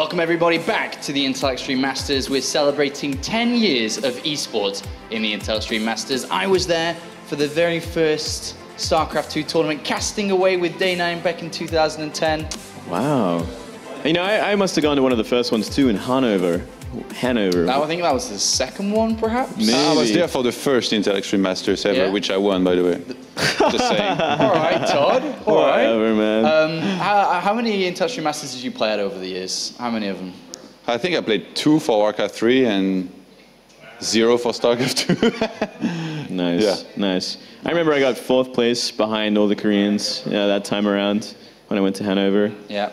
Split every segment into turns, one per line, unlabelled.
Welcome everybody back to the Intel Extreme Masters. We're celebrating 10 years of esports in the Intel Extreme Masters. I was there for the very first StarCraft II tournament, casting away with Day9 back in 2010.
Wow. You know, I must have gone to one of the first ones too in Hanover.
I think that was the second one, perhaps?
Maybe.
I was there for the first Intel Extreme Masters ever, which I won, by the way. Just saying.
All right, Todd. All right.
Whatever, man.
How many Intel Extreme Masters did you play at over the years? How many of them?
I think I played 2 for Warcraft 3 and 0 for StarCraft 2.
Nice,
yeah.
Nice. I remember I got 4th place behind all the Koreans that time around when I went to Hanover.
Yeah.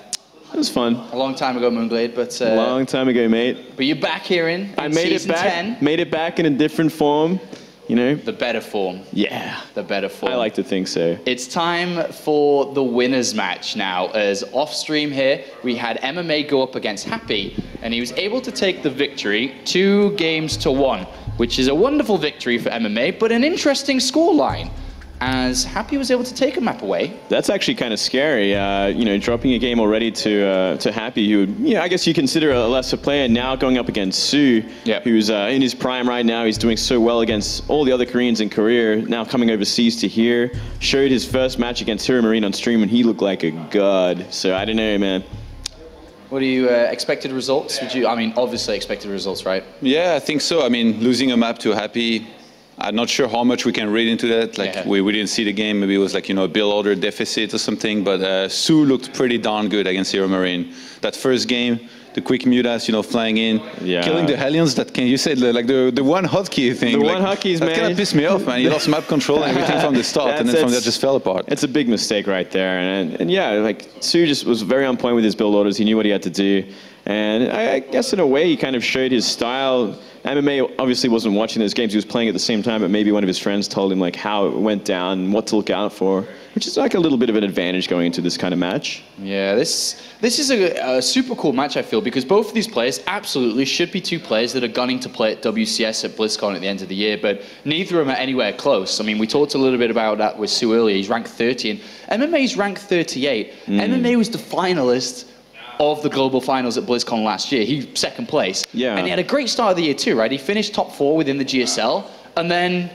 It was fun.
A long time ago, Moonglade, but...
a long time ago, mate.
But you're back here in
I made
season
it back.
10.
Made it back in a different form, you know.
The better form.
Yeah.
The better form.
I like to think so.
It's time for the winners match now, as off stream here, we had MMA go up against Happy, and he was able to take the victory 2-1, which is a wonderful victory for MMA, but an interesting scoreline, as Happy was able to take a map away.
That's actually kind of scary, you know, dropping a game already to Happy, who, you know, I guess you consider a lesser player, now going up against Soo, who's in his prime right now. He's doing so well against all the other Koreans in Korea, now coming overseas to here. Showed his first match against Hero Marine on stream, and he looked like a god. So I don't know, man.
What are you expected results? I mean, obviously expected results, right?
Yeah, I think so. I mean, losing a map to Happy, I'm not sure how much we can read into that. Like, we didn't see the game. Maybe it was like, you know, a build order deficit or something. But Soo looked pretty darn good against Hero Marine. That first game, the quick mutas, you know, flying in, killing the Hellions. That can you said like the one hotkey thing.
The
like,
one hotkeys, man.
That kind of pissed me off, man. He lost map control and everything from the start, and then from there just fell apart.
It's a big mistake right there. And yeah, like Soo just was very on point with his build orders. He knew what he had to do. And I guess in a way he kind of showed his style. MMA obviously wasn't watching those games. He was playing at the same time, but maybe one of his friends told him like how it went down, what to look out for, which is like a little bit of an advantage going into this kind of match.
Yeah, this is a super cool match, I feel, because both of these players absolutely should be 2 players that are gunning to play at WCS at BlizzCon at the end of the year, but neither of them are anywhere close. I mean, we talked a little bit about that with Soo earlier. He's ranked 30, and MMA's ranked 38. MMA was the finalist of the global finals at BlizzCon last year. He 2nd place. Yeah. And he had a great start of the year too, right? He finished top 4 within the GSL, and then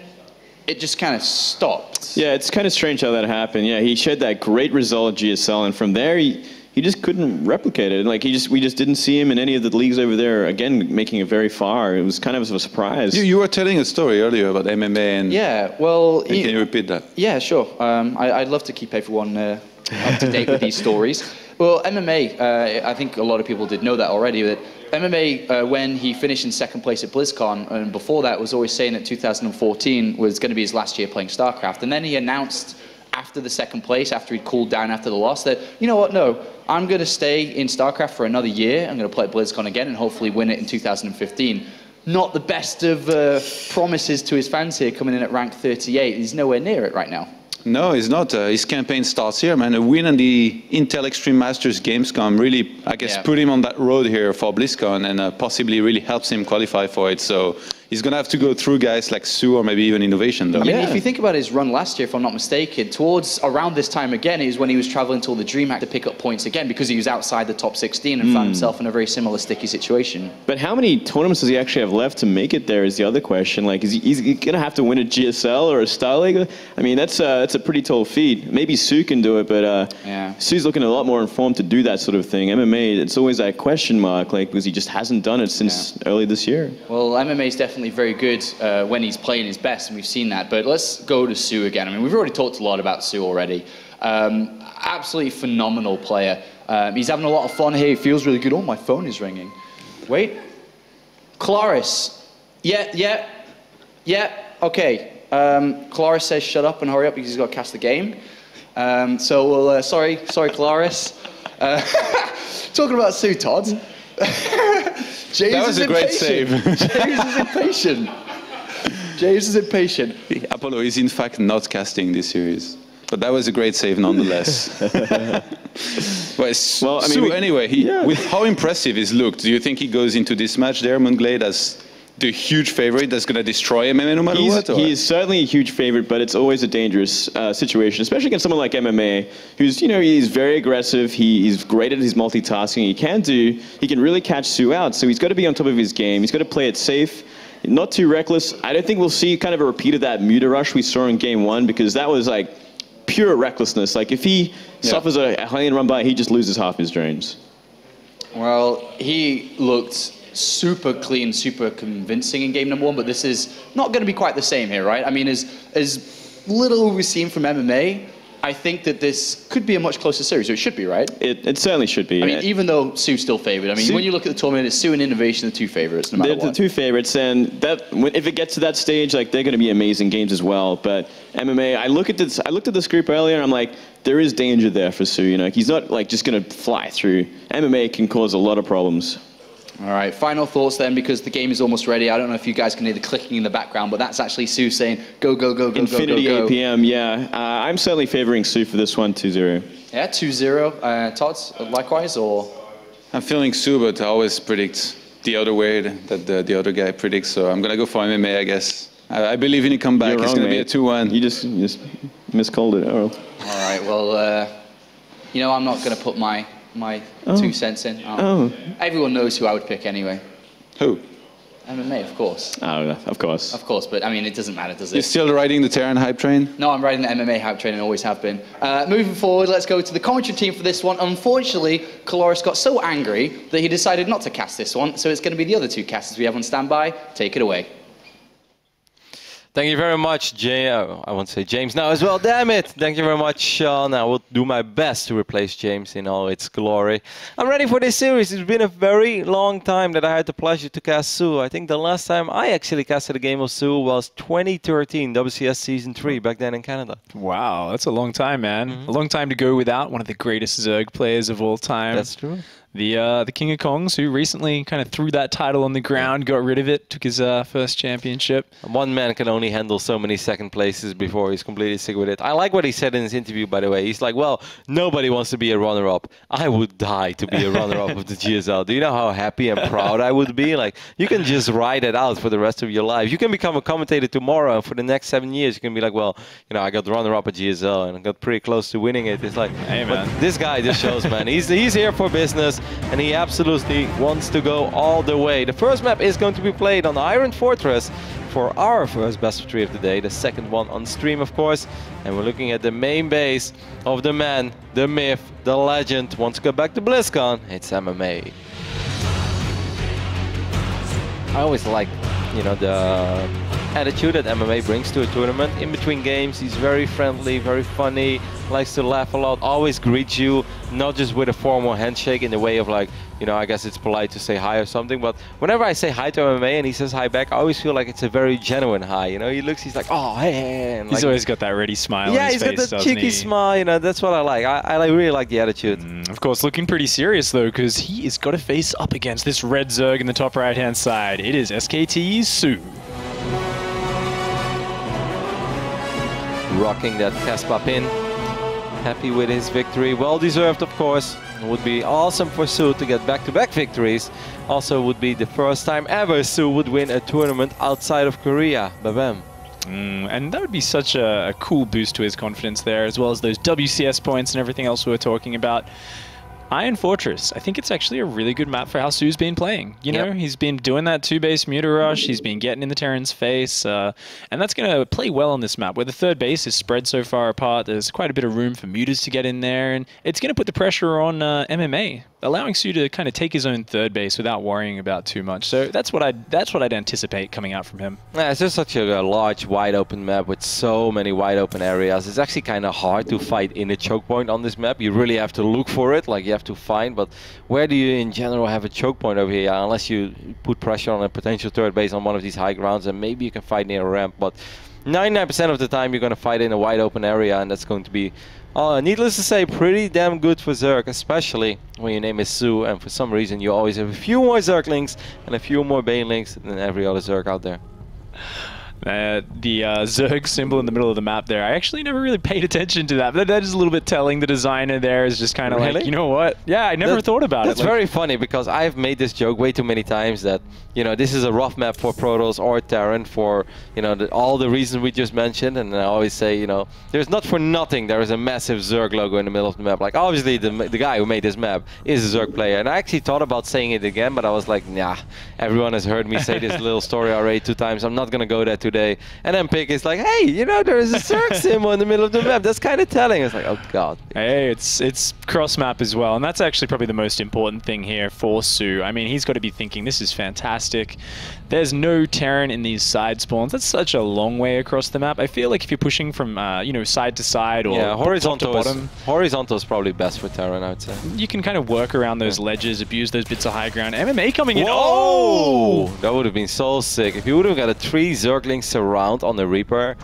it just kind of stopped.
Yeah, it's kind of strange how that happened. Yeah, he showed that great result at GSL, and from there he just couldn't replicate it. Like we just didn't see him in any of the leagues over there, again, making it very far. It was kind of a surprise.
You were telling a story earlier about MMA and...
Yeah, well...
Can you repeat that?
Yeah, sure. I'd love to keep everyone up to date with these stories. Well, MMA, I think a lot of people did know that already, that MMA, when he finished in 2nd place at BlizzCon, and before that was always saying that 2014 was going to be his last year playing StarCraft, and then he announced after the 2nd place, after he'd cooled down after the loss, that, you know what, no, I'm going to stay in StarCraft for another year, I'm going to play at BlizzCon again and hopefully win it in 2015. Not the best of promises to his fans here, coming in at rank 38. He's nowhere near it right now.
No, he's not. His campaign starts here, man. A win on the Intel Extreme Masters Gamescom really, I guess, put him on that road here for BlizzCon, and possibly really helps him qualify for it. So he's going to have to go through guys like Soo or maybe even Innovation, though.
I mean, if you think about his run last year, if I'm not mistaken, towards around this time again is when he was traveling to all the Dreamhack to pick up points again, because he was outside the top 16 and found himself in a very similar sticky situation.
But how many tournaments does he actually have left to make it there is the other question. Like, is he going to have to win a GSL or a StarLeague? I mean, that's a pretty tall feat. Maybe Soo can do it, but Soo's looking a lot more informed to do that sort of thing. MMA, it's always that question mark, like, because he just hasn't done it since early this year.
Well, MMA is definitely very good when he's playing his best, and we've seen that. But let's go to Soo again. I mean, we've already talked a lot about Soo already. Absolutely phenomenal player. He's having a lot of fun here. He feels really good. Oh, my phone is ringing. Wait. Claris. Yeah. Okay. Claris says shut up and hurry up because he's got to cast the game. So we'll, sorry, Claris. Talking about Soo, Todd. James
that was a great save.
James is impatient. James is impatient.
Apollo is in fact not casting this series. But that was a great save nonetheless. Well, I mean, Soo, anyway, with how impressive he's looked, do you think he goes into this match there, Moonglade, as the huge favorite that's going to destroy MMA no matter what?
He is certainly a huge favorite, but it's always a dangerous situation, especially against someone like MMA, who's, he's very aggressive. He's great at his multitasking. He can really catch Soo out. So he's got to be on top of his game. He's got to play it safe, not too reckless. I don't think we'll see kind of a repeat of that Muta rush we saw in game 1, because that was like pure recklessness. Like if he suffers a high-end run by, he just loses half his drones.
Well, he looked super clean, super convincing in game number 1, but this is not going to be quite the same here, right? I mean, as little we've seen from MMA, I think that this could be a much closer series, so it should be, right?
It certainly should be.
I mean, even though Soo's still favored. I mean, when you look at the tournament, it's Soo and Innovation, the 2 favorites, no matter what.
The 2 favorites, and if it gets to that stage, like, they're going to be amazing games as well. But MMA, I looked at this group earlier, and I'm like, there is danger there for Soo. He's not like just going to fly through. MMA can cause a lot of problems.
All right, final thoughts then, because the game is almost ready. I don't know if you guys can hear the clicking in the background, but that's actually Soo saying, go, go, go, go,
Infinity
go, go, go.
APM, yeah. I'm certainly favoring Soo for this one, 2-0.
Yeah, 2-0. Todd, likewise, or?
I'm feeling Soo, but I always predict the other way that the other guy predicts, so I'm going to go for MMA, I guess. I believe in a comeback. It's going to be a 2-1.
You just miscalled it, Earl.
All right, well, I'm not going to put my 2 cents in. Everyone knows who I would pick anyway.
Who?
MMA, of course.
Oh, of course.
Of course, but I mean, it doesn't matter, does it?
You're still riding the Terran hype train?
No, I'm riding the MMA hype train and always have been. Moving forward, let's go to the commentary team for this one. Unfortunately, Caloris got so angry that he decided not to cast this one, so it's going to be the other 2 casters we have on standby. Take it away.
Thank you very much, I want to say James now as well, damn it! Thank you very much, Sean. I will do my best to replace James in all its glory. I'm ready for this series. It's been a very long time that I had the pleasure to cast Soo. I think the last time I actually casted a game of Soo was 2013, WCS Season 3, back then in Canada.
Wow, that's a long time, man. A long time to go without one of the greatest Zerg players of all time.
That's true.
The King of Kongs, who recently kind of threw that title on the ground, got rid of it, took his first championship.
One man can only handle so many second places before he's completely sick with it. I like what he said in his interview, by the way. He's like, well, nobody wants to be a runner-up. I would die to be a runner-up of the GSL. Do you know how happy and proud I would be? Like, you can just ride it out for the rest of your life. You can become a commentator tomorrow, and for the next 7 years, you can be like, well, I got runner-up at GSL, and I got pretty close to winning it. It's like,
hey, man.
But this guy just shows, man. He's here for business, and he absolutely wants to go all the way. The first map is going to be played on Iron Fortress for our first best of 3 of the day. The second one on stream, of course. And we're looking at the main base of the man, the myth, the legend. Wants to go back to BlizzCon. It's MMA. I always like, the attitude that MMA brings to a tournament. In between games, he's very friendly, very funny, likes to laugh a lot, always greets you, not just with a formal handshake in the way of like, I guess it's polite to say hi or something, but whenever I say hi to MMA and he says hi back, I always feel like it's a very genuine hi. He's like, oh, hey. And
he's
like,
always got that ready smile on his face,
yeah, he's got that cheeky smile, that's what I like. I really like the attitude.
Of course, looking pretty serious though, because he has got to face up against this red Zerg in the top right-hand side. It is SKT's Soo.
Rocking that Caspa pin. Happy with his victory. Well deserved, of course. It would be awesome for Soo to get back-to-back victories. Also would be the first time ever Soo would win a tournament outside of Korea. Ba-bam.
And that would be such a cool boost to his confidence there, as well as those WCS points and everything else we were talking about. Iron Fortress, I think it's actually a really good map for how Soo's been playing. He's been doing that 2-base Muta rush, he's been getting in the Terran's face, and that's going to play well on this map, where the third base is spread so far apart. There's quite a bit of room for Mutas to get in there, and it's going to put the pressure on MMA, allowing Soo to kind of take his own third base without worrying about too much. So that's what I'd anticipate coming out from him.
Yeah, it's just such a large, wide-open map with so many wide-open areas. It's actually kind of hard to fight in a choke point on this map. You really have to look for it, like you have to find. But where do you, in general, have a choke point over here? Unless you put pressure on a potential third base on one of these high grounds, and maybe you can fight near a ramp. But 99% of the time, you're going to fight in a wide-open area, and that's going to be, needless to say, pretty damn good for Zerg, especially when your name is Soo, and for some reason you always have a few more Zerglings and a few more Banelings than every other Zerg out there.
The Zerg symbol in the middle of the map there. I actually never really paid attention to that, but that is a little bit telling. The designer there is just kind of like, you know what? Yeah, I never thought about it.
That's very funny because I've made this joke way too many times that, you know, this is a rough map for Protoss or Terran for, you know, all the reasons we just mentioned. And I always say, you know, there's not for nothing there is a massive Zerg logo in the middle of the map. Like, obviously, the guy who made this map is a Zerg player. And I actually thought about saying it again, but I was like, nah, everyone has heard me say this little story already 2 times. I'm not going to go there today. And then Pig is like, hey, you know, there is a Zerg symbol in the middle of the map. That's kind of telling. It's like, oh, God.
Hey, it's cross-map as well. And that's actually probably the most important thing here for Soo. I mean, he's got to be thinking, this is fantastic. There's no Terran in these side spawns. That's such a long way across the map. I feel like if you're pushing from, you know, side to side or
horizontal
top to bottom.
Horizontal is probably best for Terran, I would say.
You can kind of work around those ledges, abuse those bits of high ground. MMA coming in.
Whoa!
Oh!
That would have been so sick. If you would have got a 3 Zerglings surround on the Reaper,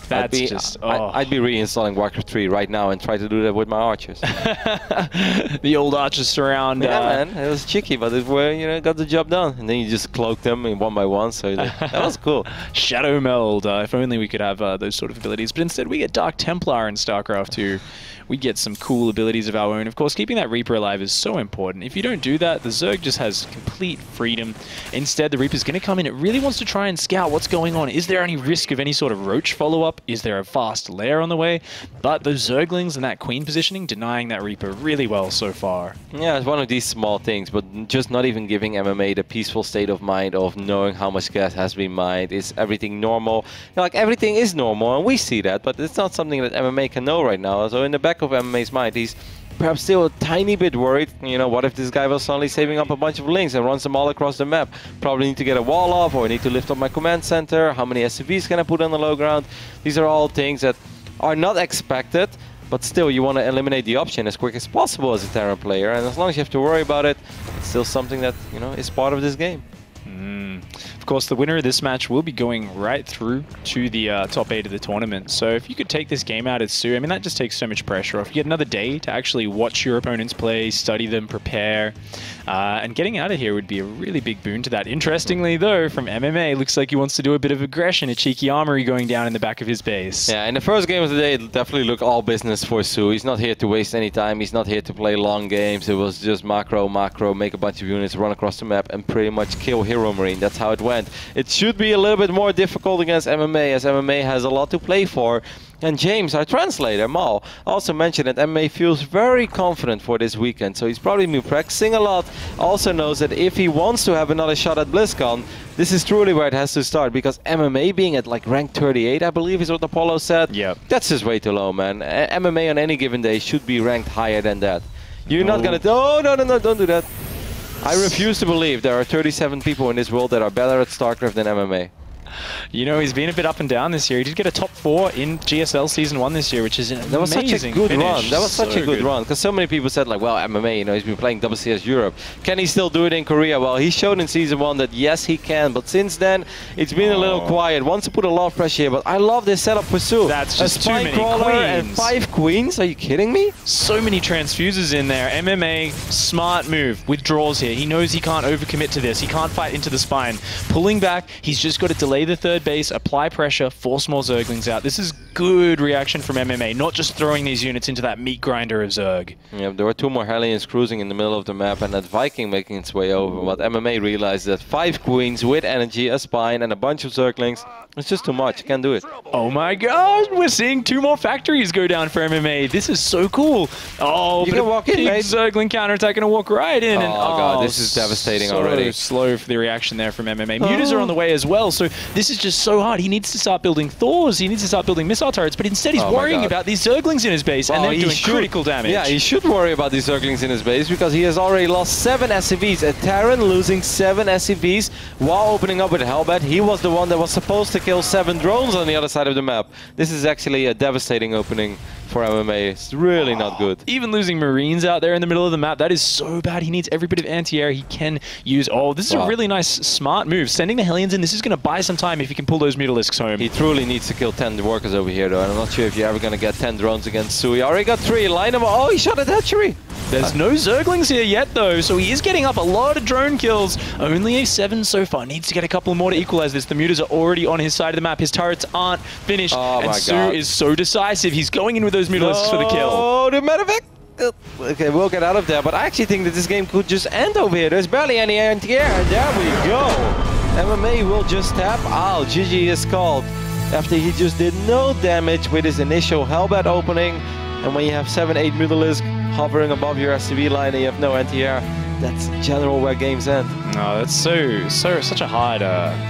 that's just...
I'd be reinstalling Warcraft 3 right now and try to do that with my archers.
The old archers surround.
Yeah, man, it was cheeky, but it you know, got the job done. And then you just cloak them in 1 by 1, so that was cool.
Shadow Meld. If only we could have those sort of abilities. But instead we get Dark Templar in StarCraft II. We get some cool abilities of our own. Of course, keeping that Reaper alive is so important. If you don't do that, the Zerg just has complete freedom. Instead, the Reaper's going to come in. It really wants to try and scout what's going on. Is there any risk of any sort of roach follow-up? Is there a fast lair on the way? But those Zerglings and that Queen positioning denying that Reaper really well so far.
Yeah, it's one of these small things, but just not even giving MMA the peaceful state of mind of knowing how much gas has been mined. Is everything normal? You know, like, everything is normal, and we see that, but it's not something that MMA can know right now. So in the back of MMA's mind, he's perhaps still a tiny bit worried. You know, what if this guy was suddenly saving up a bunch of links and runs them all across the map? Probably need to get a wall off, or need to lift up my command center. How many SCVs can I put on the low ground? These are all things that are not expected, but still you want to eliminate the option as quick as possible as a Terran player. And as long as you have to worry about it, it's still something that, you know, is part of this game.
Of course, the winner of this match will be going right through to the top 8 of the tournament. So if you could take this game out as Soo, I mean, that just takes so much pressure off. You get another day to actually watch your opponents play, study them, prepare. And getting out of here would be a really big boon to that. Interestingly, though, from MMA, looks like he wants to do a bit of aggression, a cheeky armory going down in the back of his base.
Yeah, in the first game of the day, it definitely looked all business for Soo. He's not here to waste any time. He's not here to play long games. It was just macro, make a bunch of units, run across the map, and pretty much kill Hero Marine. That's how it went. It should be a little bit more difficult against MMA, as MMA has a lot to play for. And James, our translator, Mal, also mentioned that MMA feels very confident for this weekend. So he's probably been practicing a lot. Also knows that if he wants to have another shot at BlizzCon, this is truly where it has to start. Because MMA being at like rank 38, I believe is what Apollo said.
Yeah.
That's just way too low, man. MMA on any given day should be ranked higher than that. You're not gonna... Oh, no, don't do that. I refuse to believe there are 37 people in this world that are better at StarCraft than MMA.
You know, he's been a bit up and down this year. He did get a top 4 in GSL Season 1 this year, which is an amazing
That was such a good
finish.
run. That was such
So
a good run. Because so many people said, like, well, MMA, you know, he's been playing WCS Europe. Can he still do it in Korea? Well, he showed in Season 1 that, yes, he can. But since then, it's been a little quiet. Wants to put a lot of pressure here. But I love this setup for Soo.
That's just
a spine
too many
crawler
queens.
and 5 queens? Are you kidding me?
So many transfusers in there. MMA, smart move. Withdraws here. He knows he can't overcommit to this. He can't fight into the spine. Pulling back, he's just got to delay the third base, apply pressure, force more Zerglings out. This is good reaction from MMA, not just throwing these units into that meat grinder of Zerg.
Yeah, there were 2 more Hellions cruising in the middle of the map and that Viking making its way over. But MMA realized that 5 queens with energy, a spine, and a bunch of Zerglings, it's just too much. Can't do it.
Oh my god, we're seeing 2 more factories go down for MMA. This is so cool. Oh,
you can walk in, mate.
Zergling counterattack gonna walk right in.
Oh,
and,
god, this is devastating
so
already.
Slow for the reaction there from MMA. Mutas are on the way as well, so this is just so hard. He needs to start building Thors, he needs to start building missile turrets, but instead he's worrying about these Zerglings in his base and they're doing critical damage.
Yeah, he should worry about these Zerglings in his base because he has already lost 7 SCVs. A Terran losing 7 SCVs while opening up with Hellbat. He was the one that was supposed to kill 7 drones on the other side of the map. This is actually a devastating opening for MMA. It's really not good.
Even losing Marines out there in the middle of the map, that is so bad. He needs every bit of anti-air he can use. Oh, this is a really nice, smart move. Sending the Hellions in, this is going to buy some time if he can pull those Mutalisks home.
He truly needs to kill 10 workers over here, though. And I'm not sure if you're ever going to get 10 drones against Soo. He already got 3. Line him. Oh, he shot at hatchery.
There's no Zerglings here yet, though, so he is getting up a lot of drone kills. Only a 7 so far. Needs to get a couple more to equalize this. The Mutas are already on his side of the map. His turrets aren't finished, and Soo is so decisive. He's going in with those Mutalisks for the kill.
Oh, the medevac! Okay, we'll get out of there, but I actually think that this game could just end over here. There's barely any anti-air, and there we go. MMA will just tap out. GG is called after he just did no damage with his initial Hellbat opening. And when you have 7-8 Mutalisks hovering above your SCV line and you have no anti-air, that's in general where games end.
No, that's such a hard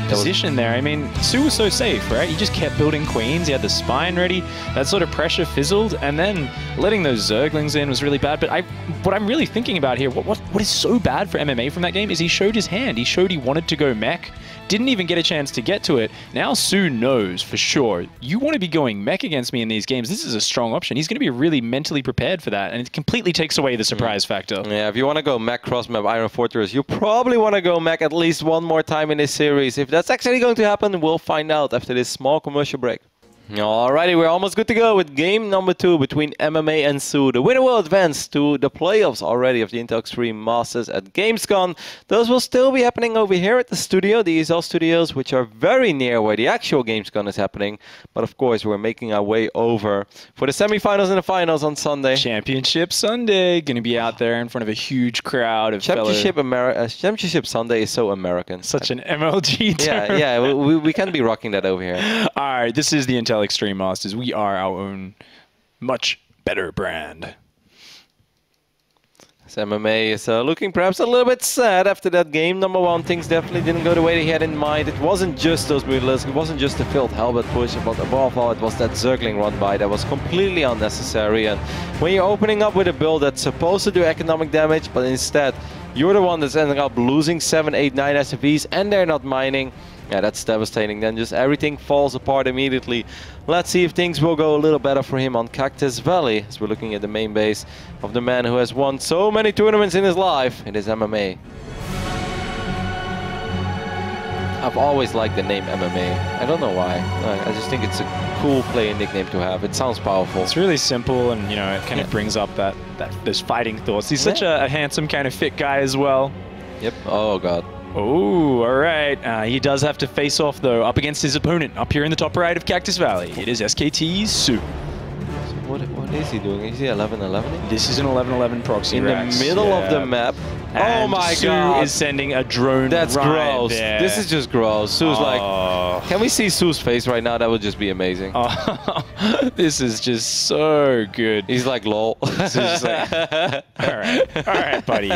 position there. I mean, Soo was so safe, right? He just kept building queens. He had the spine ready. That sort of pressure fizzled, and then letting those Zerglings in was really bad. But what I'm really thinking about here, what is so bad for MMA from that game is he showed his hand. He showed he wanted to go mech. Didn't even get a chance to get to it. Now Soo knows for sure, you want to be going mech against me in these games. This is a strong option. He's going to be really mentally prepared for that, and it completely takes away the surprise factor.
Yeah, if you want to go mech cross-map Iron Fortress, you probably want to go mech at least one more time in this series. If that's actually going to happen, we'll find out after this small commercial break. Alrighty, we're almost good to go with game number 2 between MMA and Soo. The winner will advance to the playoffs already of the Intel Extreme Masters at Gamescom. Those will still be happening over here at the studio, the ESL studios, which are very near where the actual Gamescom is happening. But of course, we're making our way over for the semifinals and the finals on Sunday.
Championship Sunday, going to be out there in front of a huge crowd of
Championship Sunday is so American.
Such an MLG term.
Yeah, we can't be rocking that over here.
Alright, this is the Intel Extreme Masters. We are our own much better brand.
So MMA is looking perhaps a little bit sad after that game. Number 1, things definitely didn't go the way they had in mind. It wasn't just those Mutalisks, it wasn't just the failed Hellbat push, but above all, it was that Zergling run by that was completely unnecessary. And when you're opening up with a build that's supposed to do economic damage, but instead you're the one that's ending up losing 7, 8, 9 SFVs, and they're not mining. Yeah, that's devastating. Then just everything falls apart immediately. Let's see if things will go a little better for him on Cactus Valley, as we're looking at the main base of the man who has won so many tournaments in his life. It is MMA. I've always liked the name MMA. I don't know why. I just think it's a cool player nickname to have. It sounds powerful.
It's really simple, and you know, it kind of brings up those fighting thoughts. He's such a handsome, kind of fit guy as well.
Yep. Oh god.
Oh, all right. He does have to face off, though, up against his opponent, up here in the top right of Cactus Valley. It is SKT's Soo.
So what is he doing? Is he 11-11?
This is an 11-11 proxy
in
Rax.
the middle of the map.
And
oh my
Soo
god.
is sending a drone.
That's
right
gross.
there.
This is just gross. Soo's like, can we see Soo's face right now? That would just be amazing.
Oh, this is just so good.
He's like, lol.
Just like, all right, buddy.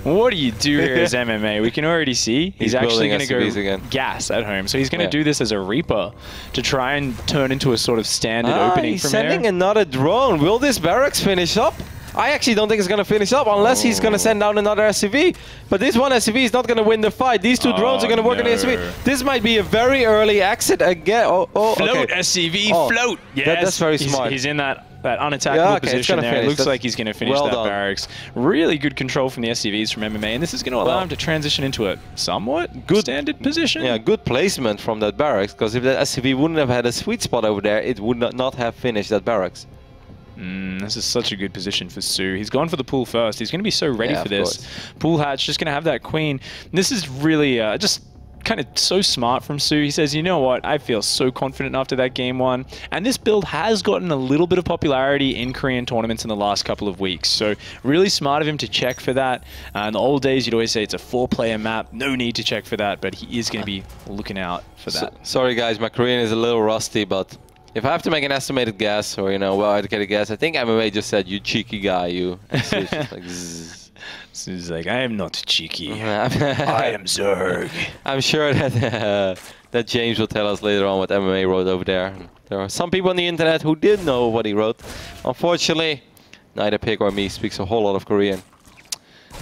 What do you do here as MMA? We can already see he's actually going to go
again.
gas at home. So he's going to do this as a Reaper to try and turn into a sort of standard opening
he's
from
sending another drone. Will this barracks finish up? I actually don't think it's going to finish up unless he's going to send down another SCV. But this one SCV is not going to win the fight. These two drones are going to work on the SCV. This might be a very early exit again.
Float, SCV, float. Yes.
That's very smart.
He's in that unattackable position there. It looks like he's going to finish that barracks. Really good control from the SCVs from MMA, and this is going to allow him to transition into a somewhat good standard position.
Yeah, good placement from that barracks, because if that SCV wouldn't have had a sweet spot over there, it would not have finished that barracks.
This is such a good position for Soo. He's gone for the pool first. He's going to be so ready for this. Pool hatch, just going to have that queen. This is really just kind of so smart from Soo. He says, you know what, I feel so confident after that game 1. And this build has gotten a little bit of popularity in Korean tournaments in the last couple of weeks. So really smart of him to check for that. In the old days, you'd always say it's a 4-player map. No need to check for that, but he is going to be looking out for that.
Sorry guys, my Korean is a little rusty, but if I have to make an estimated guess, or, you know, well-educated guess, I think MMA just said, you cheeky guy, you. It's like,
So he's like, I am not cheeky. I am Zerg.
I'm sure that that James will tell us later on what MMA wrote over there. There are some people on the internet who did know what he wrote. Unfortunately, neither Pig or me speaks a whole lot of Korean.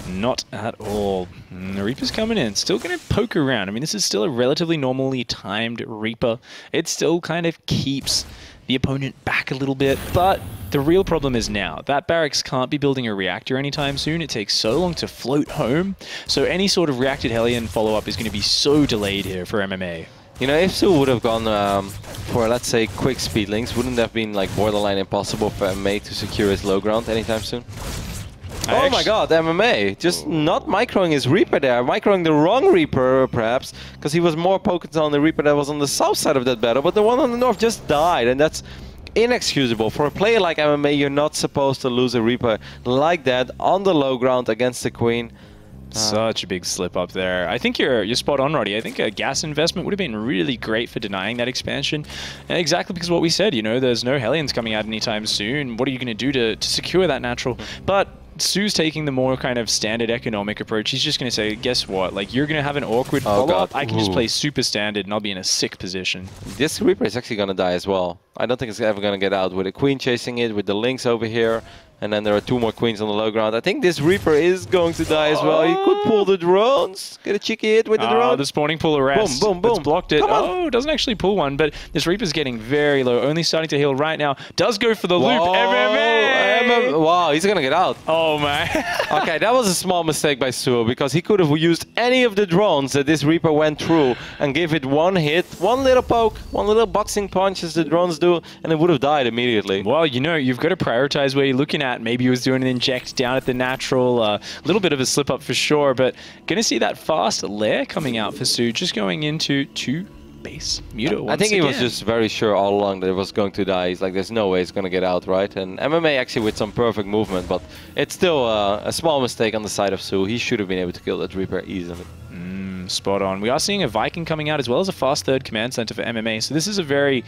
Not at all. The Reaper's coming in. Still going to poke around. I mean, this is still a relatively normally timed Reaper. It still kind of keeps the opponent back a little bit. But the real problem is now that Barracks can't be building a reactor anytime soon. It takes so long to float home. So any sort of reacted Hellion follow-up is going to be so delayed here for MMA.
You know, if Soo would have gone for, let's say, quick speed links, wouldn't that have been like borderline impossible for MMA to secure his low ground anytime soon? Oh my god, MMA! Just not microing his Reaper there, microing the wrong Reaper perhaps, because he was more focused on the Reaper that was on the south side of that battle, but the one on the north just died, and that's inexcusable. For a player like MMA, you're not supposed to lose a Reaper like that on the low ground against the Queen.
Such a big slip up there. I think you're spot on, Roddy. I think a gas investment would have been really great for denying that expansion. And exactly because of what we said, you know, there's no Hellions coming out anytime soon. What are you going to do to secure that natural? But Soo's taking the more kind of standard economic approach. He's just going to say, guess what? Like, you're going to have an awkward follow-up. I can just play super standard and I'll be in a sick position.
This Reaper is actually going to die as well. I don't think it's ever going to get out with a Queen chasing it, with the Lynx over here. And then there are 2 more Queens on the low ground. I think this Reaper is going to die as well. He could pull the drones. Get a cheeky hit with the drone.
The spawning pool arrest.
Boom, boom, boom.
It's blocked it. Oh, doesn't actually pull one. But this Reaper's getting very low. Only starting to heal right now. Does go for the loop. MMA!
Wow, he's going to get out.
Oh, man.
Okay, that was a small mistake by Soo, because he could have used any of the drones that this Reaper went through and give it one hit, one little poke, one little boxing punch as the drones do, and it would have died immediately.
Well, you know, you've got to prioritize where you're looking at. Maybe he was doing an inject down at the natural, a little bit of a slip up for sure, but going to see that fast lair coming out for Soo, just going into 2 base Muta once
I think
again.
he was just very sure all along that it was going to die. He's like, there's no way it's going to get out, right? And MMA actually with some perfect movement, but it's still a small mistake on the side of Soo. He should have been able to kill that Reaper easily.
Spot on. We are seeing a Viking coming out as well as a fast third command center for MMA. So this is a very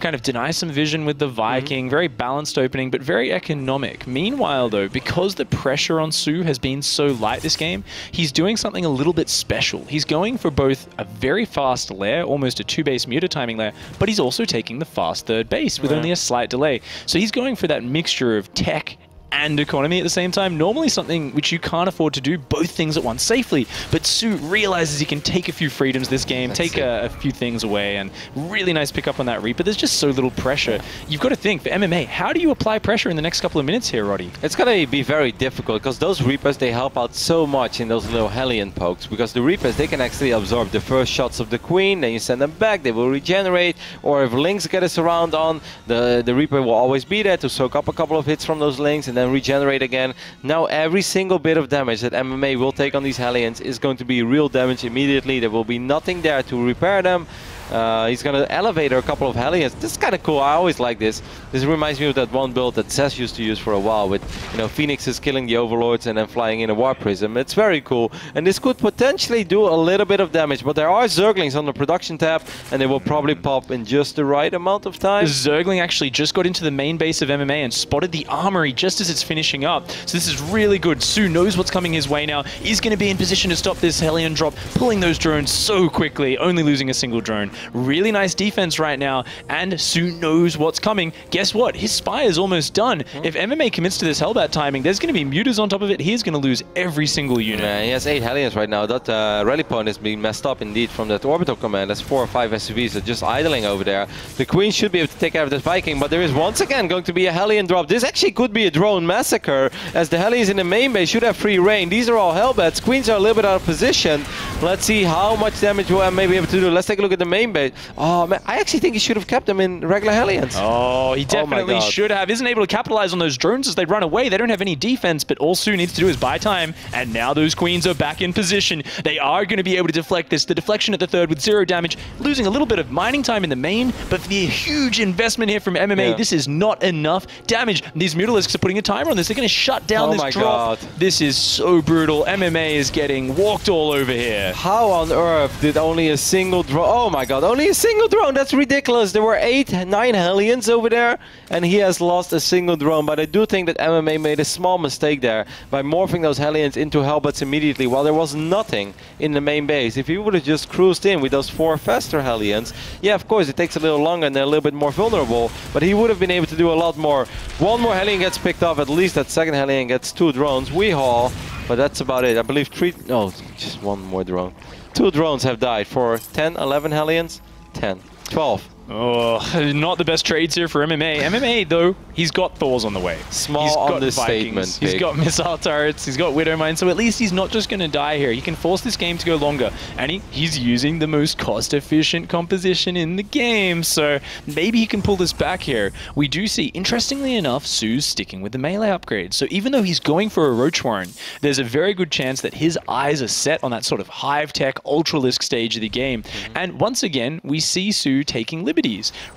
kind of deny some vision with the Viking, very balanced opening, but very economic. Meanwhile, though, because the pressure on Soo has been so light this game, he's doing something a little bit special. He's going for both a very fast lair, almost a 2-base Muta timing lair, but he's also taking the fast third base with only a slight delay. So he's going for that mixture of tech and economy at the same time. Normally something which you can't afford to do both things at once safely, but Soo realizes he can take a few freedoms this game, take a few things away, and really nice pick up on that Reaper. There's just so little pressure. You've got to think, for MMA, how do you apply pressure in the next couple of minutes here, Roddy?
It's going to be very difficult, because those Reapers, they help out so much in those little Hellion pokes, because the Reapers, they can actually absorb the first shots of the Queen, then you send them back, they will regenerate, or if Lynx get us around on, the Reaper will always be there to soak up a couple of hits from those Lynx, and then regenerate again. Now every single bit of damage that MMA will take on these Hellions is going to be real damage immediately. There will be nothing there to repair them. He's going to elevate a couple of Hellions. This is kind of cool. I always like this. This reminds me of that one build that Zes used to use for a while with, you know, Phoenixes killing the Overlords and then flying in a Warp Prism. It's very cool. And this could potentially do a little bit of damage, but there are Zerglings on the production tab and they will probably pop in just the right amount of time.
Zergling actually just got into the main base of MMA and spotted the armory just as it's finishing up. So this is really good. Soo knows what's coming his way now. He's going to be in position to stop this Hellion drop, pulling those drones so quickly, only losing a single drone. Really nice defense right now, and Soo knows what's coming. Guess what? His spy is almost done. If MMA commits to this Hellbat timing, there's going to be Mutas on top of it. He's going to lose every single unit.
Yeah, he has 8 Hellions right now. That rally point is being messed up indeed from that orbital command. That's 4 or 5 SUVs that are just idling over there. The Queen should be able to take care of this Viking, but there is once again going to be a Hellion drop. This actually could be a drone massacre, as the Hellions in the main base should have free reign. These are all Hellbats. Queens are a little bit out of position. Let's see how much damage will MMA be able to do. Let's take a look at the main base. Oh man, I actually think he should have kept them in regular Hellions.
Oh, he definitely should have. Isn't able to capitalize on those drones as they run away. They don't have any defense, but all Soo needs to do is buy time. And now those Queens are back in position. They are going to be able to deflect this. The deflection at the third with 0 damage, losing a little bit of mining time in the main, but for the huge investment here from MMA, this is not enough damage. These Mutalisks are putting a timer on this. They're going to shut down this drop. This is so brutal. MMA is getting walked all over here.
How on earth did only a single drone? Oh my god, only a single drone. That's ridiculous. There were 9 Hellions over there, and he has lost a single drone. But I do think that MMA made a small mistake there by morphing those Hellions into Hellbats immediately while there was nothing in the main base. If he would have just cruised in with those 4 faster Hellions, yeah, of course, it takes a little longer and they're a little bit more vulnerable, but he would have been able to do a lot more. One more Hellion gets picked off, at least that second Hellion gets 2 drones. We haul, but that's about it. I believe 3, no, just 1 more drone. 2 drones have died for 10, 11 Hellions, 10, 12.
Oh, not the best trades here for MMA. MMA, though, he's got Thors on the way.
Small understatement.
He's got missile turrets, he's got Widow Mine, so at least he's not just going to die here. He can force this game to go longer, and he's using the most cost-efficient composition in the game, so maybe he can pull this back here. We do see, interestingly enough, Soo's sticking with the melee upgrade. So even though he's going for a Roach Warren, there's a very good chance that his eyes are set on that sort of hive-tech, Ultralisk stage of the game. And once again, we see Soo taking liberties.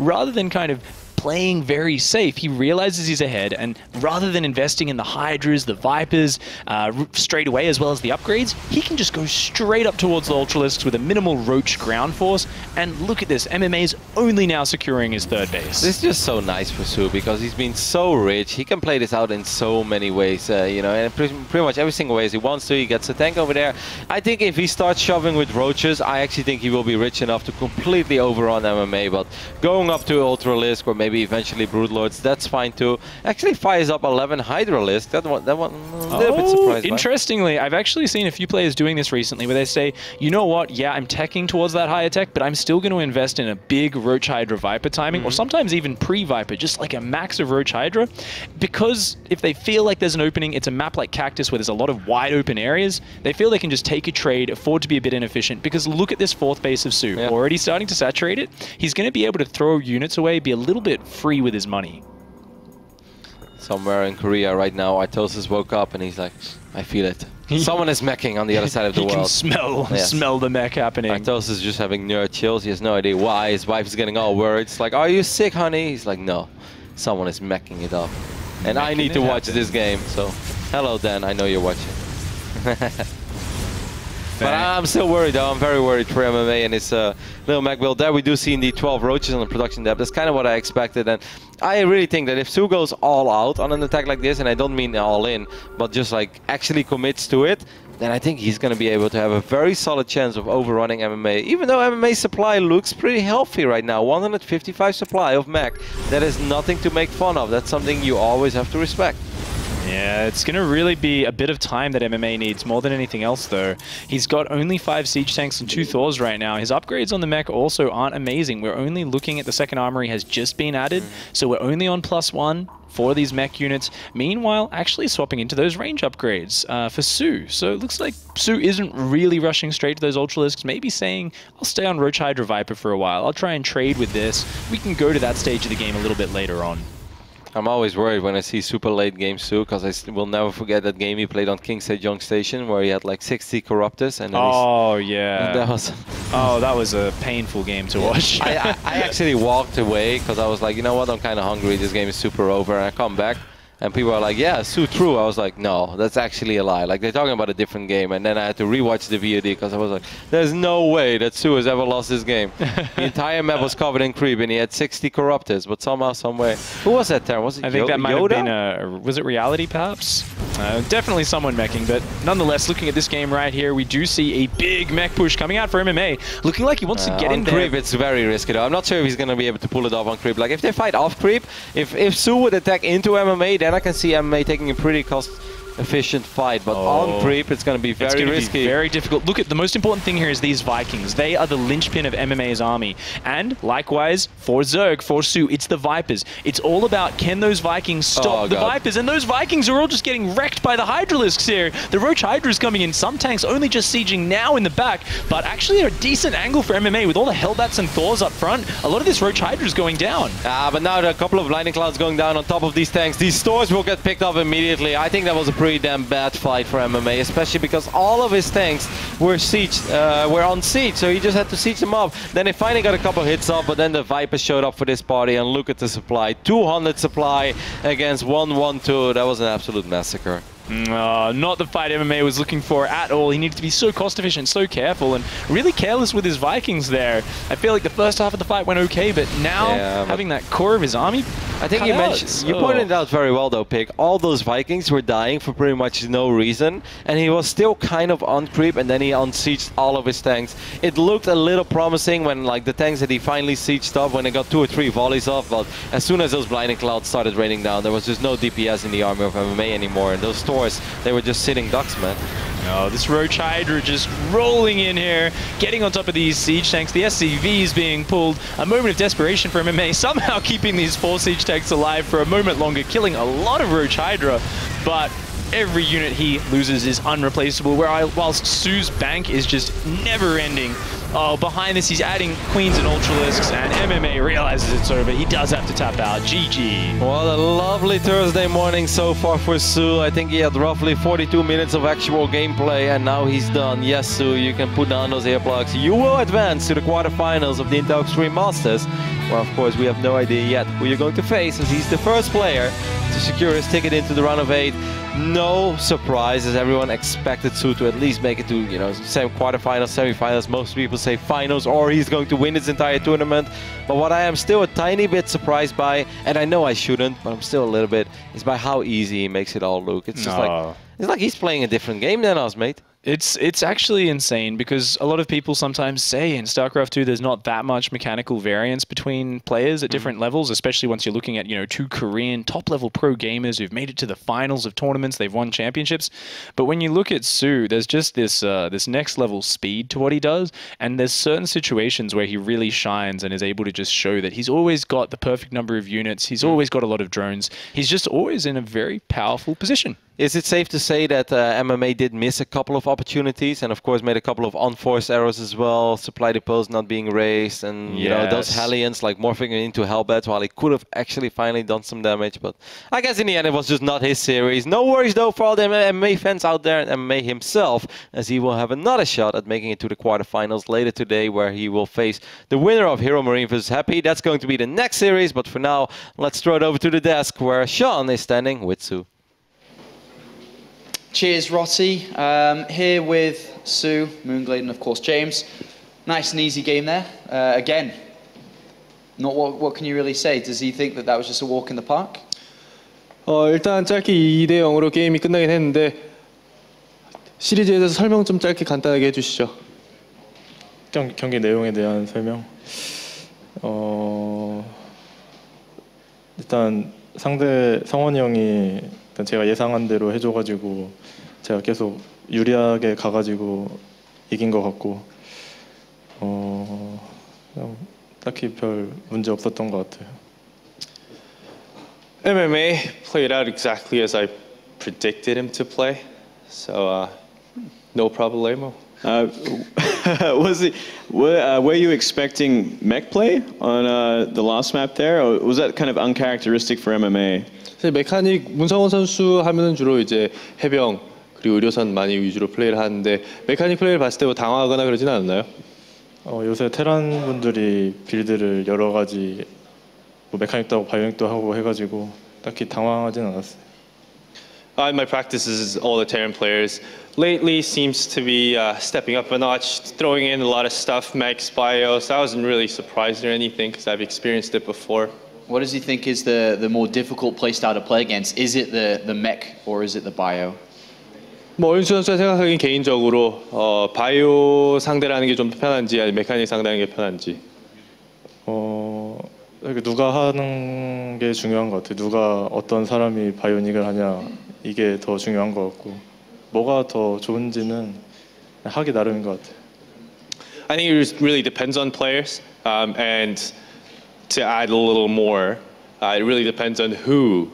Rather than kind of playing very safe, he realizes he's ahead, and rather than investing in the Hydras, the Vipers, straight away, as well as the upgrades, he can just go straight up towards the Ultralisks with a minimal Roach ground force, and look at this, MMA's only now securing his third base.
This is just so nice for Soo, because he's been so rich. He can play this out in so many ways, you know, and pretty much every single way he wants to. He gets a tank over there. I think if he starts shoving with Roaches, I actually think he will be rich enough to completely overrun MMA, but going up to Ultralisk, or maybe eventually Broodlords, that's fine too. Actually fires up 11 Hydralisk. That one a little bit surprised.
Interestingly, I've actually seen a few players doing this recently where they say, you know what, yeah, I'm teching towards that higher tech, but I'm still going to invest in a big Roach Hydra Viper timing, or sometimes even pre-Viper, just like a max of Roach Hydra, because if they feel like there's an opening, it's a map like Cactus where there's a lot of wide open areas, they feel they can just take a trade, afford to be a bit inefficient, because look at this fourth base of Soo. Yeah. Already starting to saturate it. He's going to be able to throw units away, be a little bit free with his money.
Somewhere in Korea right now, Artosis woke up and he's like, I feel it. Someone is meching on the other side of the world.
He can smell the mech happening.
Artosis is just having nerd chills. He has no idea why. His wife is getting all worried. It's like, are you sick, honey? He's like, no. Someone is meching it up. And I need to watch this game. So, hello, Dan. I know you're watching. But I'm still worried, though. I'm very worried for MMA and his little mech build. There we do see indeed 12 Roaches on the production depth. That's kind of what I expected. And I really think that if Soo goes all out on an attack like this, and I don't mean all in, but just like actually commits to it, then I think he's going to be able to have a very solid chance of overrunning MMA. Even though MMA supply looks pretty healthy right now. 155 supply of mech. That is nothing to make fun of. That's something you always have to respect.
Yeah, it's going to really be a bit of time that MMA needs more than anything else, though. He's got only 5 Siege Tanks and 2 Thors right now. His upgrades on the mech also aren't amazing. We're only looking at the second armory has just been added, so we're only on +1 for these mech units. Meanwhile, actually swapping into those range upgrades for Soo. So it looks like Soo isn't really rushing straight to those Ultralisks, maybe saying, I'll stay on Roach Hydra Viper for a while. I'll try and trade with this. We can go to that stage of the game a little bit later on.
I'm always worried when I see super late games Soo, because I will never forget that game he played on King Sejong Station where he had like 60 Corruptors. And
that was a painful game to watch.
I actually walked away because I was like, you know what, I'm kind of hungry. This game is super over. And I come back and people are like, yeah, Soo true. I was like, no, that's actually a lie. Like, they're talking about a different game. And then I had to rewatch the VOD because I was like, there's no way that Soo has ever lost this game. The entire map was covered in creep and he had 60 Corruptors, but somehow, some way. Who was that Terran? Was it
I think that might
Yoda?
have been was it Reality, perhaps? Definitely someone meching, but nonetheless, looking at this game right here, we do see a big mech push coming out for MMA. Looking like he wants to get in there.
On creep, it's very risky though. I'm not sure if he's going to be able to pull it off on creep. Like, if they fight off creep, if Soo would attack into MMA, then I can see MMA taking a pretty cost-efficient fight, but on creep, it's going to be very risky.
Very difficult. Look, at the most important thing here is these Vikings. They are the linchpin of MMA's army. And likewise, for Zerg, for Soo, it's the Vipers. It's all about, can those Vikings stop the Vipers? And those Vikings are all just getting wrecked by the Hydralisks here. The Roach Hydra is coming in. Some tanks only just sieging now in the back, but actually a decent angle for MMA with all the Hellbats and Thors up front. A lot of this Roach Hydra is going down.
But now there are a couple of Lightning Clouds going down on top of these tanks. These stores will get picked up immediately. I think that was a pretty damn bad fight for MMA, especially because all of his tanks were on siege, so he just had to siege them off. Then they finally got a couple hits off, but then the Viper showed up for this party, and look at the supply. 200 supply against 112. That was an absolute massacre.
Not the fight MMA was looking for at all. He needed to be so cost efficient, so careful, and really careless with his Vikings there. I feel like the first half of the fight went okay, but now having that core of his army,
I think you pointed it out very well though, Pig. All those Vikings were dying for pretty much no reason, and he was still kind of on creep, and then he unsieged all of his tanks. It looked a little promising when like the tanks that he finally sieged up, when he got 2 or 3 volleys off, but as soon as those blinding clouds started raining down, there was just no DPS in the army of MMA anymore, and those stores, they were just sitting ducks, man.
Oh, this Roach Hydra just rolling in here, getting on top of these siege tanks. The SCV is being pulled. A moment of desperation for MMA, somehow keeping these 4 siege tanks alive for a moment longer, killing a lot of Roach Hydra, but every unit he loses is unreplaceable, whilst Soo's bank is just never ending. Oh, behind this, he's adding Queens and Ultralisks, and MMA realizes it's over. He does have to tap out. GG.
What a lovely Thursday morning so far for Soo. I think he had roughly 42 minutes of actual gameplay, and now he's done. Yes, Soo, you can put down those earplugs. You will advance to the quarterfinals of the Intel Extreme Masters, where, of course, we have no idea yet who you're going to face, as he's the first player to secure his ticket into the round of 8. No surprise, as everyone expected Soo to at least make it to, you know, quarterfinals, semifinals. Most people say finals, or he's going to win this entire tournament. But what I am still a tiny bit surprised by, and I know I shouldn't, but I'm still a little bit, is by how easy he makes it all look. It's just like, it's like he's playing a different game than us, mate.
It's actually insane, because a lot of people sometimes say in StarCraft II there's not that much mechanical variance between players at different levels, especially once you're looking at, you know, 2 Korean top-level pro gamers who've made it to the finals of tournaments, they've won championships. But when you look at Soo, there's just this this next-level speed to what he does, and there's certain situations where he really shines and is able to just show that he's always got the perfect number of units, he's always got a lot of drones, he's just always in a very powerful position.
Is it safe to say that MMA did miss a couple of opportunities, and of course made a couple of unforced errors as well, supply depots not being raised, and you know, those Hellions like morphing into Hellbats, while he could have actually finally done some damage, but I guess in the end it was just not his series. No worries though for all the MMA fans out there, and MMA himself, as he will have another shot at making it to the quarterfinals later today, where he will face the winner of Hero Marine vs Happy. That's going to be the next series, but for now let's throw it over to the desk where Sean is standing with Soo.
Cheers, Rotty. Here with Soo, Moonglade, and of course James. Nice and easy game there. Again, not what can you really say? Does he think that that was just a walk in the park?
일단 짧게 2대 0으로 게임이 끝나긴 했는데 시리즈에 대해서 설명 좀 짧게 간단하게 해주시죠.
경기 내용에 대한 설명. 일단 상대 성원이 형이 일단 제가 예상한 대로 해줘가지고 제가 계속 유리하게 가가지고 이긴 것 같고 그냥 딱히 별 문제 없었던 것 같아요.
MMA played out exactly as I predicted him to play, so no problemo.
Were you expecting mech play on the last map there, or was that kind of uncharacteristic for MMA?
사실 메카닉 문성원 선수 하면은 주로 이제 해병 그리고 의료선 많이 위주로 플레이를 하는데 메카닉 플레이를 봤을 때 뭐 당황하거나 그러지는 않나요?
요새 테란 분들이 빌드를 여러 가지 뭐 메카닉도 하고 바이오닉도 하고 해가지고 딱히 당황하진 않았어요.
In my practices, all the Terran players lately seems to be stepping up a notch, throwing in a lot of stuff, mechs, bios. I wasn't really surprised or anything because I've experienced it before.
What does he think is the more difficult playstyle to play against? Is it the mech or is it the bio?
뭐 어윤수 선수가 생각하기엔 개인적으로 바이오 상대라는 게 좀 편한지 아니면 메카닉 상대하는 게 편한지.
누가 하는 게 중요한 것 같아요. 누가 어떤 사람이 바이오닉을 하냐 이게 더 중요한 것 같고 뭐가 더 좋은지는 하기 나름인 것 같아요.
I think it really depends on players, and to add a little more, it really depends on who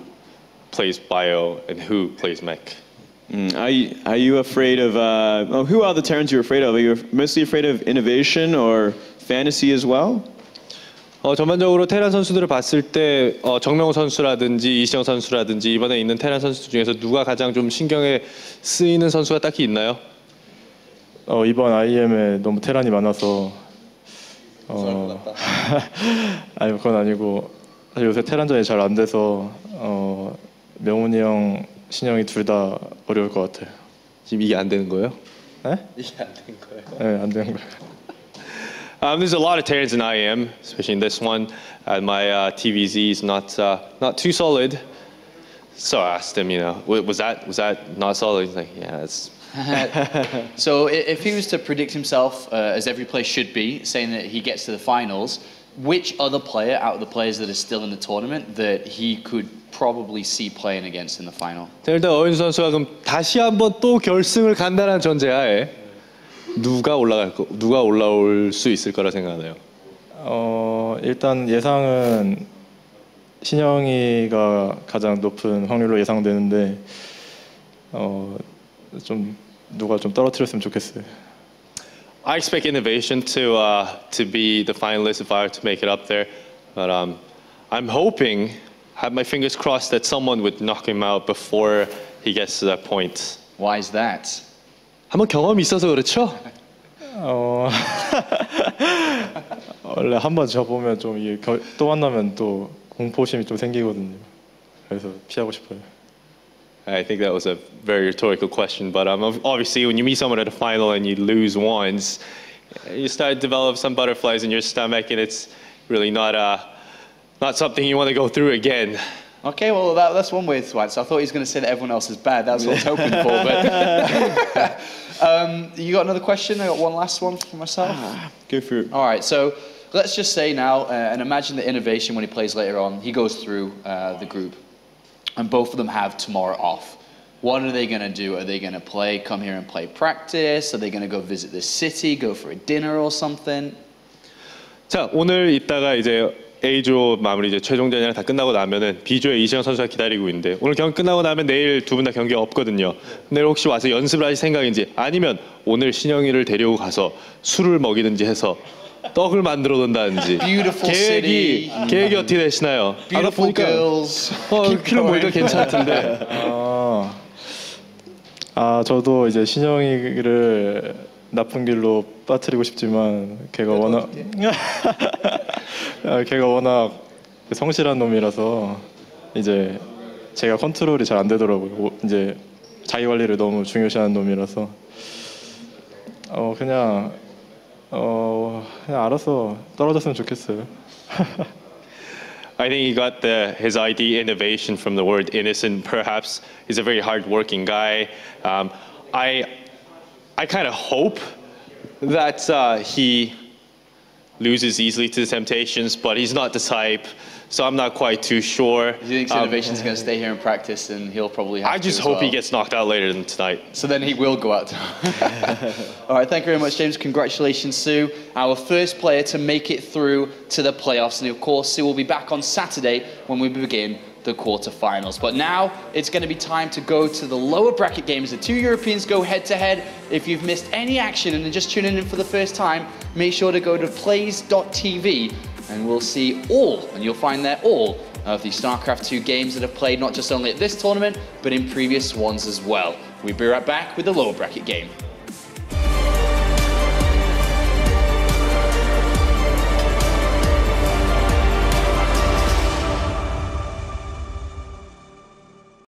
plays bio and who plays mech.
Are you afraid of who are the Terrans you're afraid of? Are you mostly afraid of innovation or fantasy as well?
전반적으로 테란 선수들을 봤을 때 정명호 선수라든지 이시영 선수라든지 이번에 있는 테란 선수 중에서 누가 가장 좀 신경에 쓰이는 선수가 딱히 있나요?
이번 IEM에 너무 테란이 많아서 아니 그건 아니고 사실 요새 테란전이 잘 안 돼서 명훈이 형, 신영이 둘 다 어려울 것 같아요.
지금 이게 안 되는 거예요?
네?
이게 안 되는 거예요?
네, 안 되는 거예요.
There's a lot of Terrans in IEM, especially in this one. My TvZ is not too solid, so I asked him, you know, was that not solid? He's like, yeah, it's.
So if he was to predict himself, as every player should be, saying that he gets to the finals, which other player out of the players that are still in the tournament that he could probably see playing against in the final?
자, 일단 어윤수 선수가 그럼 다시 한번 또 결승을 간다는 전제하에 누가 올라올 수 있을 거라 생각하나요?
일단 예상은 신영이가 가장 높은 확률로 예상되는데 좀 누가 좀 떨어뜨렸으면 좋겠어요.
I expect Innovation to be the finalist if I were to make it up there, but I'm hoping, have my fingers crossed that someone would knock him out before he gets to that point.
Why is that?
한번 경험이 있어서 그렇죠?
원래 한번 져보면 좀 또 만나면 또 공포심이 좀 생기거든요. 그래서 피하고 싶어요.
I think that was a very rhetorical question, but obviously when you meet someone at a final and you lose once, you start to develop some butterflies in your stomach, and it's really not something you want to go through again.
Okay, well that's one way to answer. I thought he was going to say that everyone else is bad. That's what I was hoping for. But you got another question? I got one last one for myself.
Go for it.
All right, so let's just say now, and imagine the Innovation when he plays later on. He goes through the group, and both of them have tomorrow off. What are they going to do? Are they going to come here and play practice? Are they going to go visit the city, go for a dinner or something?
자, 오늘 이따가 이제 A조 마무리 이제 최종전이랑 다 끝나고 나면은 B조의 이시영 선수가 기다리고 있는데 오늘 경기 끝나고 나면 내일 두 분 다 경기가 없거든요. 내일 혹시 와서 연습을 하실 생각인지 아니면 오늘 신영이를 데리고 가서 술을 먹이든지 해서 떡을 만들어 놓는다든지 계획이 어떻게 되시나요? 아까 보니까 키를 보니까 괜찮던데.
저도 이제 신영이를 나쁜 길로 빠뜨리고 싶지만 걔가 워낙 성실한 놈이라서 이제 제가 컨트롤이 잘 안 되더라고요. 이제 자기 관리를 너무 중요시하는 놈이라서 그냥 알아서 떨어졌으면 좋겠어요.
I think he got his ID innovation from the word innocent. Perhaps he's a very hard-working guy. I kind of hope that he loses easily to the temptations, but he's not the type, so I'm not quite too sure.
Do you think Innovation's going to stay here and practice, and he'll probably have to?
I just hope he gets knocked out later than tonight.
So then he will go out. All right, thank you very much, James. Congratulations, Soo. Our first player to make it through to the playoffs. And of course, Soo will be back on Saturday when we begin the quarterfinals. But now it's going to be time to go to the lower bracket games. The two Europeans go head-to-head. If you've missed any action and are just tuning in for the first time, make sure to go to plays.tv and we'll see all, and you'll find there all, of the StarCraft II games that have played not just only at this tournament, but in previous ones as well. We'll be right back with the lower bracket game.